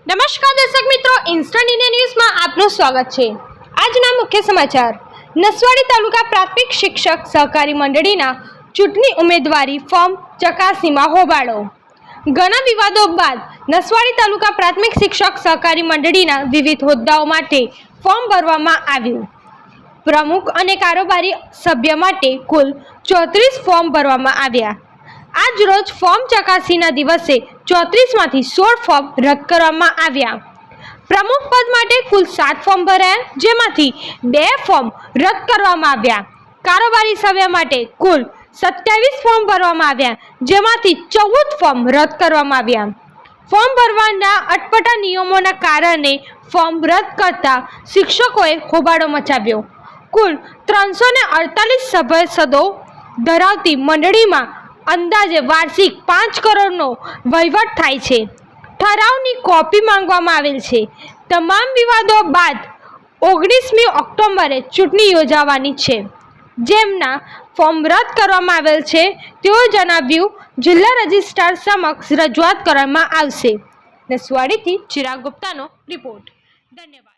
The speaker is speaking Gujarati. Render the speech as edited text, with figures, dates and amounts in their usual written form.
નમસ્કાર દર્શક મિત્રો, ઇન્સ્ટન્ટ ઇન્ડિયા ન્યૂઝમાં આપનું સ્વાગત છે। આજના મુખ્ય સમાચાર। નસવાડી તાલુકા પ્રાથમિક શિક્ષક સહકારી મંડળીના ચૂંટણી ઉમેદવારી ફોર્મ ચકાસણીમાં હોબાળો। ઘણા વિવાદો બાદ નસવાડી તાલુકા પ્રાથમિક શિક્ષક સહકારી મંડળીના વિવિધ હોદ્દાઓ માટે ફોર્મ ભરવામાં આવ્યું। પ્રમુખ અને કારોબારી સભ્ય માટે કુલ 34 ફોર્મ ભરવામાં આવ્યા। આજ રોજ ફોર્મ ચકાસણીના દિવસે 34માંથી 16 ફોર્મ રદ કરવામાં આવ્યા। પ્રમુખ પદ માટે કુલ 7 ફોર્મ ભરાયા, જેમાંથી 2 ફોર્મ રદ કરવામાં આવ્યા। કારોબારી સભ્ય માટે કુલ 27 ફોર્મ ભરવામાં આવ્યા, જેમાંથી 14 ફોર્મ રદ કરવામાં આવ્યા। ફોર્મ ભરવાના અટપટા નિયમોના કારણે ફોર્મ રદ કરતા શિક્ષકોએ હોબાળો મચાવ્યો। કુલ 348 સભાસદો ધરાવતી મંડળીમાં અંદાજે વાર્ષિક 5 કરોડનો વહીવટ થાય છે। ઠરાવની કોપી માંગવામાં આવેલ છે। તમામ વિવાદો બાદ 19મી ઓક્ટોબરે ચૂંટણી યોજાવાની છે। જેમના ફોર્મ રદ કરવામાં આવેલ છે તેઓ જણાવ્યું જિલ્લા રજિસ્ટ્રાર સમક્ષ રજૂઆત કરવામાં આવશે। નસવાડીથી ચિરાગ ગુપ્તાનો રિપોર્ટ। ધન્યવાદ।